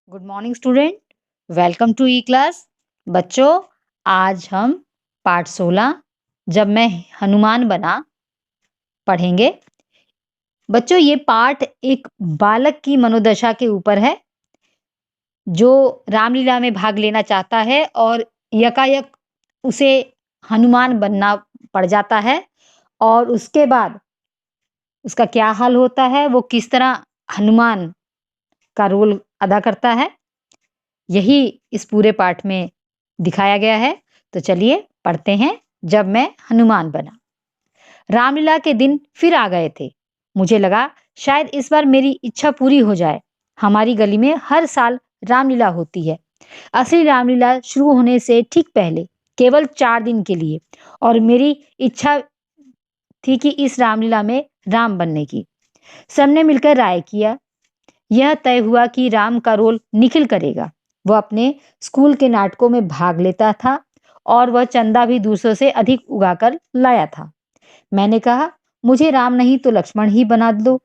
Good morning student. Welcome to e class. बच्चों, आज हम पाठ 16 जब मैं हनुमान बना पढ़ेंगे। बच्चों, ये पाठ एक बालक की मनोदशा के ऊपर है जो रामलीला में भाग लेना चाहता है और यकायक उसे हनुमान बनना पड़ जाता है और उसके बाद उसका क्या हाल होता है, वो किस तरह हनुमान का रोल अदा करता है, यही इस पूरे पाठ में दिखाया गया है। तो चलिए पढ़ते हैं। जब मैं हनुमान बना। रामलीला के दिन फिर आ गए थे। मुझे लगा शायद इस बार मेरी इच्छा पूरी हो जाए। हमारी गली में हर साल रामलीला होती है। असली रामलीला शुरू होने से ठीक पहले, केवल 4 दिन के लिए। और मेरी इच्छा थी कि इस रामलीला में राम बनने की। सबने मिलकर राय किया। यह तय हुआ कि राम का रोल निखिल करेगा। वह अपने स्कूल के नाटकों में भाग लेता था और वह चंदा भी दूसरों से अधिक उगाकर लाया था। मैंने कहा, मुझे राम नहीं तो लक्ष्मण ही बना दो।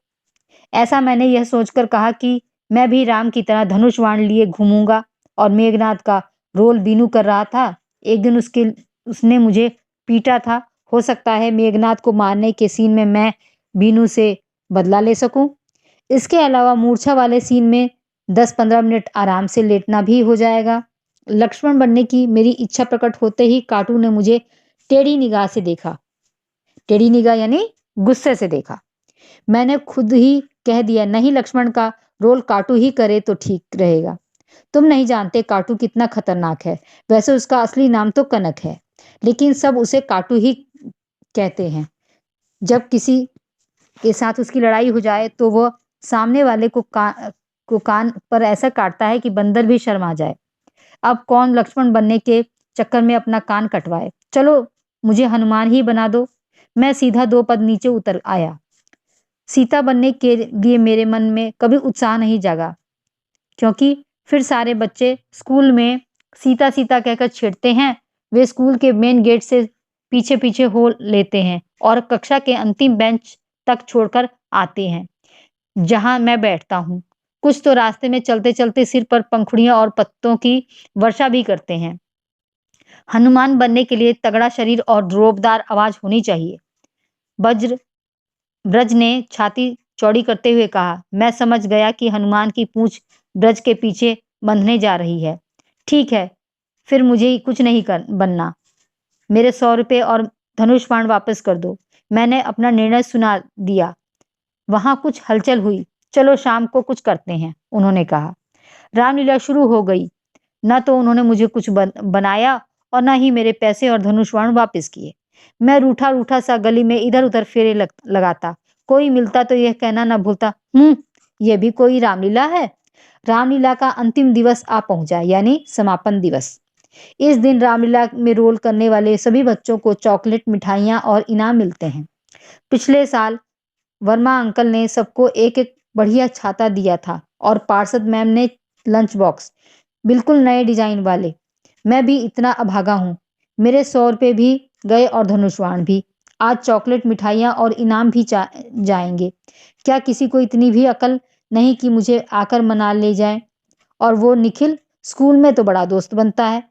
ऐसा मैंने यह सोचकर कहा कि मैं भी राम की तरह धनुष बाण लिए घूमूंगा। और मेघनाथ का रोल बीनू कर रहा था। एक दिन उसने मुझे पीटा था। हो सकता है मेघनाथ को मारने के सीन में मैं बीनू से बदला ले सकूं। इसके अलावा मूर्छा वाले सीन में 10-15 मिनट आराम से लेटना भी हो जाएगा। लक्ष्मण बनने की मेरी इच्छा प्रकट होते ही काटू ने मुझे टेढ़ी निगाह से देखा। टेढ़ी निगाह यानी गुस्से से देखा। मैंने खुद ही कह दिया, नहीं, लक्ष्मण का रोल काटू ही करे तो ठीक रहेगा। तुम नहीं जानते काटू कितना खतरनाक है। वैसे उसका असली नाम तो कनक है, लेकिन सब उसे काटू ही कहते हैं। जब किसी के साथ उसकी लड़ाई हो जाए तो वह सामने वाले को कान पर ऐसा काटता है कि बंदर भी शर्मा जाए। अब कौन लक्ष्मण बनने के चक्कर में अपना कान कटवाए। चलो, मुझे हनुमान ही बना दो। मैं सीधा 2 पद नीचे उतर आया। सीता बनने के लिए मेरे मन में कभी उत्साह नहीं जागा, क्योंकि फिर सारे बच्चे स्कूल में सीता सीता कहकर छेड़ते हैं। वे स्कूल के मेन गेट से पीछे पीछे हो लेते हैं और कक्षा के अंतिम बेंच तक छोड़कर आते हैं जहां मैं बैठता हूँ। कुछ तो रास्ते में चलते चलते सिर पर पंखुड़ियां और पत्तों की वर्षा भी करते हैं। हनुमान बनने के लिए तगड़ा शरीर और जोरदार आवाज होनी चाहिए। वज्र ब्रज ने छाती चौड़ी करते हुए कहा। मैं समझ गया कि हनुमान की पूंछ ब्रज के पीछे बंधने जा रही है। ठीक है, फिर मुझे कुछ नहीं बनना। मेरे 100 रुपये और धनुष बाण वापस कर दो। मैंने अपना निर्णय सुना दिया। वहां कुछ हलचल हुई। चलो शाम को कुछ करते हैं, उन्होंने कहा। रामलीला शुरू हो गई। न तो उन्होंने मुझे कुछ बनाया और न ही मेरे पैसे और धनुष बाण वापस किए। मैं रूठा रूठा सा गली में इधर उधर फेरे लगाता। कोई मिलता तो यह कहना न भूलता, यह भी कोई रामलीला है। रामलीला का अंतिम दिवस आ पहुंचा, यानी समापन दिवस। इस दिन रामलीला में रोल करने वाले सभी बच्चों को चॉकलेट, मिठाइयाँ और इनाम मिलते हैं। पिछले साल वर्मा अंकल ने सबको एक एक बढ़िया छाता दिया था और पार्षद मैम ने लंच बॉक्स, बिल्कुल नए डिजाइन वाले। मैं भी इतना अभागा हूँ। मेरे 100 रुपये भी गए और धनुष बाण भी। आज चॉकलेट, मिठाइयाँ और इनाम भी जाएंगे। क्या किसी को इतनी भी अकल नहीं कि मुझे आकर मना ले जाए? और वो निखिल स्कूल में तो बड़ा दोस्त बनता है,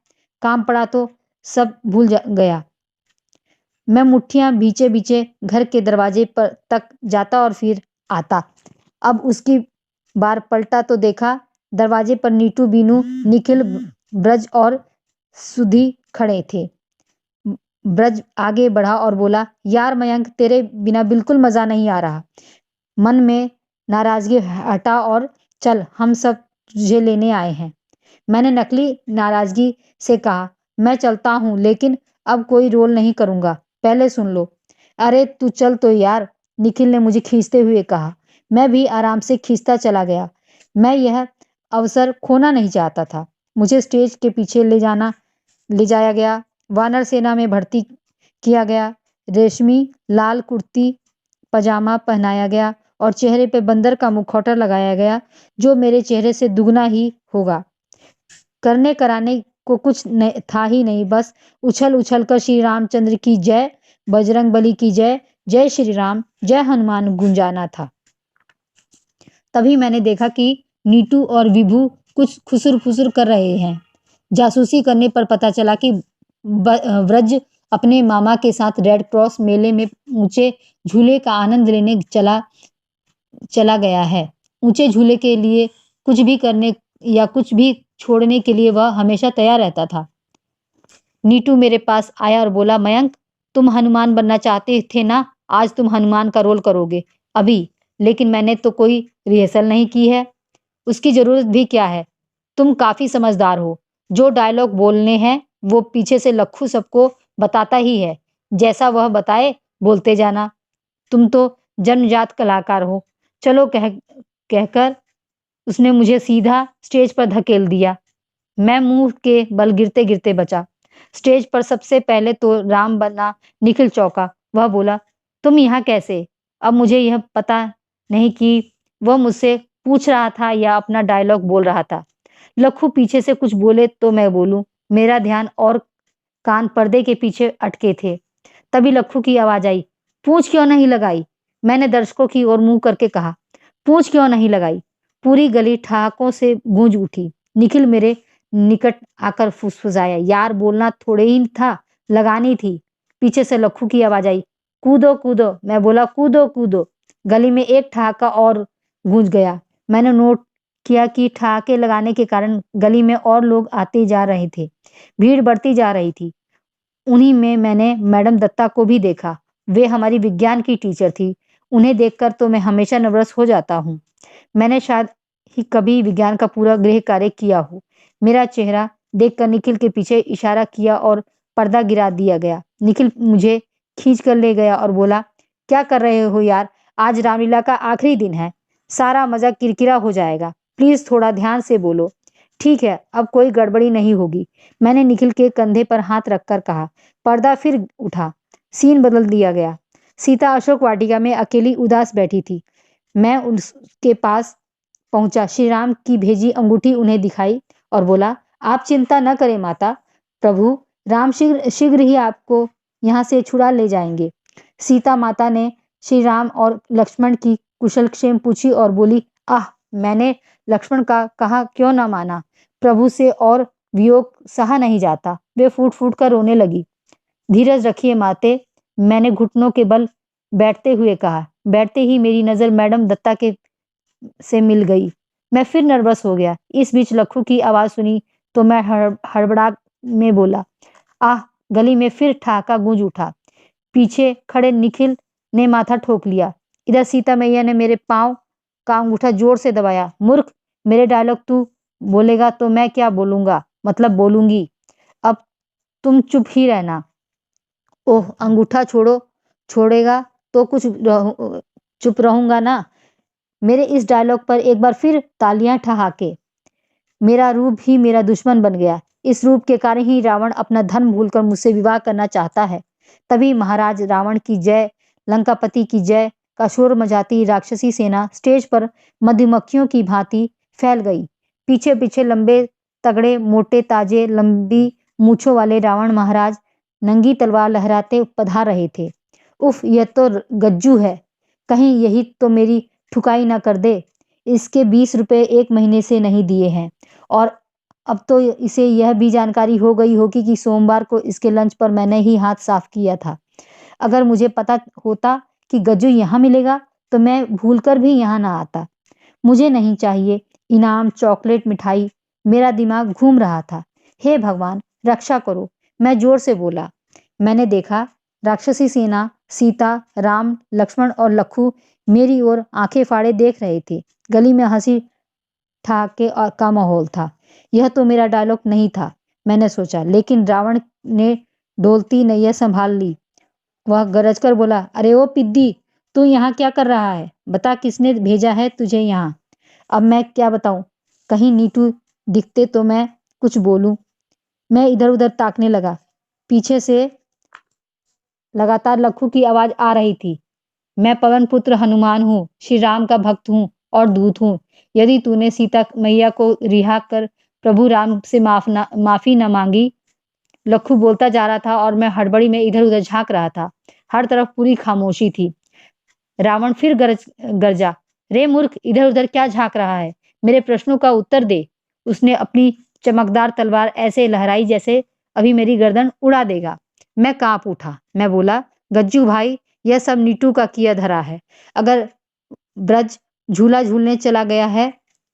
काम पड़ा तो सब भूल गया। मैं मुट्ठियां बीचे बीचे घर के दरवाजे पर तक जाता और फिर आता। अब उसकी बार पलटा तो देखा, दरवाजे पर नीटू, बीनू, निखिल, ब्रज और सुधी खड़े थे। ब्रज आगे बढ़ा और बोला, यार मयंक, तेरे बिना बिल्कुल मजा नहीं आ रहा। मन में नाराजगी हटा और चल, हम सब तुझे लेने आए हैं। मैंने नकली नाराजगी से कहा, मैं चलता हूं, लेकिन अब कोई रोल नहीं करूंगा। पहले सुन लो। अरे तू चल तो यार, निखिल ने मुझे खींचते हुए कहा। मैं भी आराम से खींचता चला गया। मैं यह अवसर खोना नहीं चाहता था। मुझे स्टेज के पीछे ले जाया गया। वानर सेना में भर्ती किया गया। रेशमी लाल कुर्ती पजामा पहनाया गया और चेहरे पे बंदर का मुखौटा लगाया गया, जो मेरे चेहरे से दुगना ही होगा। करने कराने को कुछ था ही नहीं, बस उछल उछल कर श्री रामचंद्र की जय, बजरंग बली की जय, जय श्री राम, जय हनुमान गुंजाना था। तभी मैंने देखा कि नीटू और विभू कुछ खुसुर-फुसुर कर रहे हैं। जासूसी करने पर पता चला कि व्रज अपने मामा के साथ रेड क्रॉस मेले में ऊंचे झूले का आनंद लेने चला गया है। ऊंचे झूले के लिए कुछ भी करने या कुछ भी छोड़ने के लिए वह हमेशा तैयार रहता था। नीटू मेरे पास आया और बोला, मयंक, तुम हनुमान बनना चाहते थे ना? आज तुम हनुमान का रोल करोगे। अभी? लेकिन मैंने तो कोई रिहर्सल नहीं की है। उसकी जरूरत भी क्या है? तुम काफी समझदार हो। जो डायलॉग बोलने हैं वो पीछे से लखू सबको बताता ही है। जैसा वह बताए बोलते जाना। तुम तो जन्मजात कलाकार हो। चलो कहकर उसने मुझे सीधा स्टेज पर धकेल दिया। मैं मुंह के बल गिरते गिरते बचा। स्टेज पर सबसे पहले तो राम बना निखिल चौंका। वह बोला, तुम यहाँ कैसे? अब मुझे यह पता नहीं कि वह मुझसे पूछ रहा था या अपना डायलॉग बोल रहा था। लखू पीछे से कुछ बोले तो मैं बोलूं। मेरा ध्यान और कान पर्दे के पीछे अटके थे। तभी लखू की आवाज आई, पूछ क्यों नहीं लगाई? मैंने दर्शकों की ओर मुंह करके कहा, पूछ क्यों नहीं लगाई? पूरी गली ठहाकों से गूंज उठी। निखिल मेरे निकट आकर फुसफुसाया, यार बोलना थोड़े ही था, लगानी थी। पीछे से लखू की आवाज आई, कूदो कूदो। मैं बोला, कूदो कूदो। गली में एक ठहाका और गूंज गया। मैंने नोट किया कि ठहाके लगाने के कारण गली में और लोग आते जा रहे थे। भीड़ बढ़ती जा रही थी। उन्हीं में मैंने मैडम दत्ता को भी देखा। वे हमारी विज्ञान की टीचर थी। उन्हें देखकर तो मैं हमेशा नर्वस हो जाता हूँ। मैंने शायद ही कभी विज्ञान का पूरा गृह कार्य किया हो। मेरा चेहरा देखकर निखिल के पीछे इशारा किया और पर्दा गिरा दिया गया। निखिल मुझे खींच कर ले गया और बोला, क्या कर रहे हो यार? आज रामलीला का आखिरी दिन है। सारा मजा किरकिरा हो जाएगा। प्लीज थोड़ा ध्यान से बोलो। ठीक है, अब कोई गड़बड़ी नहीं होगी। मैंने निखिल के कंधे पर हाथ रखकर कहा। पर्दा फिर उठा। सीन बदल दिया गया। सीता अशोक वाटिका में अकेली उदास बैठी थी। मैं उसके पास पहुंचा, श्री राम की भेजी अंगूठी उन्हें दिखाई और बोला, आप चिंता न करें माता, प्रभु राम शीघ्र शीघ्र ही आपको यहाँ से छुड़ा ले जाएंगे। सीता माता ने श्री राम और लक्ष्मण की कुशलक्षेम पूछी और बोली, आह, मैंने लक्ष्मण का कहा क्यों न माना। प्रभु से और वियोग सहा नहीं जाता। वे फूट फूट कर रोने लगी। धीरज रखिए माते, मैंने घुटनों के बल बैठते हुए कहा। बैठते ही मेरी नजर मैडम दत्ता के से मिल गई। मैं फिर नर्वस हो गया। इस बीच लखू की आवाज सुनी तो मैं हड़बड़ा में बोला, आह। गली में फिर ठहाका गूंज उठा। पीछे खड़े निखिल ने माथा ठोक लिया। इधर सीता मैया ने मेरे पांव का अंगूठा जोर से दबाया। मूर्ख, मेरे डायलॉग तू बोलेगा तो मैं क्या बोलूंगा, मतलब बोलूंगी। अब तुम चुप ही रहना। ओह, अंगूठा छोड़ो। छोड़ेगा तो चुप रहूंगा ना। मेरे इस डायलॉग पर एक बार फिर तालियां ठहाके। मेरा रूप ही मेरा दुश्मन बन गया। इस रूप के कारण ही रावण अपना धर्म भूलकर मुझसे विवाह करना चाहता है। तभी महाराज रावण की जय, लंकापति की जय का शोर मचाती राक्षसी सेना स्टेज पर मधुमक्खियों की भांति फैल गई। पीछे पीछे लंबे तगड़े मोटे ताजे लंबी मूछों वाले रावण महाराज नंगी तलवार लहराते पधार रहे थे। उफ, यह तो गज्जू है। कहीं यही तो मेरी ठुकाई ना कर दे। इसके 20 रुपए 1 महीने से नहीं दिए हैं और अब तो इसे यह भी जानकारी हो गई होगी कि सोमवार को इसके लंच पर मैंने ही हाथ साफ किया था। अगर मुझे पता होता कि गज्जू यहाँ मिलेगा तो मैं भूलकर भी यहाँ ना आता। मुझे नहीं चाहिए इनाम, चॉकलेट, मिठाई। मेरा दिमाग घूम रहा था। हे भगवान, रक्षा करो, मैं जोर से बोला। मैंने देखा राक्षसी सेना, सीता, राम, लक्ष्मण और लखू मेरी ओर आंखें फाड़े देख रहे थे। गली में हंसी ठहाके का माहौल था। यह तो मेरा डायलॉग नहीं था, मैंने सोचा, लेकिन रावण ने डोलती नैया संभाल ली। वह गरज कर बोला, अरे ओ पिद्दी, तू यहाँ क्या कर रहा है? बता, किसने भेजा है तुझे यहाँ? अब मैं क्या बताऊं? कहीं नीटू दिखते तो मैं कुछ बोलूं। मैं इधर उधर ताकने लगा। पीछे से लगातार लखू की आवाज आ रही थी, मैं पवन पुत्र हनुमान हूँ, श्री राम का भक्त हूँ और दूत हूँ। यदि तूने सीता मैया को रिहा कर प्रभु राम से माफी न मांगी। लखू बोलता जा रहा था और मैं हड़बड़ी में इधर उधर झांक रहा था। हर तरफ पूरी खामोशी थी। रावण फिर गरजा, रे मूर्ख, इधर उधर क्या झांक रहा है? मेरे प्रश्नों का उत्तर दे। उसने अपनी चमकदार तलवार ऐसे लहराई जैसे अभी मेरी गर्दन उड़ा देगा। मैं कांप उठा। मैं बोला, गज्जू भाई, यह सब नीटू का किया धरा है। अगर ब्रज झूला झूलने चला गया है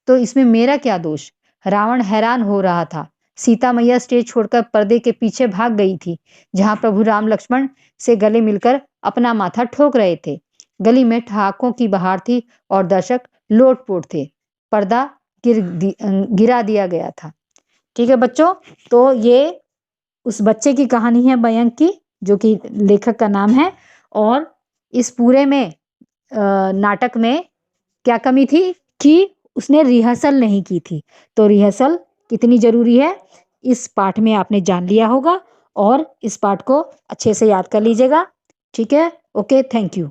तो इसमें मेरा क्या दोष? रावण हैरान हो रहा था। सीता मैया स्टेज छोड़कर पर्दे के पीछे भाग गई थी, जहां प्रभु राम लक्ष्मण से गले मिलकर अपना माथा ठोक रहे थे। गली में ठहाकों की बहार थी और दर्शक लोटपोट थे। पर्दा गिरा दिया गया था। ठीक है बच्चों, तो ये उस बच्चे की कहानी है मयंक की, जो कि लेखक का नाम है। और इस पूरे में नाटक में क्या कमी थी कि उसने रिहर्सल नहीं की थी। तो रिहर्सल कितनी जरूरी है इस पाठ में आपने जान लिया होगा, और इस पाठ को अच्छे से याद कर लीजिएगा। ठीक है, ओके, थैंक यू।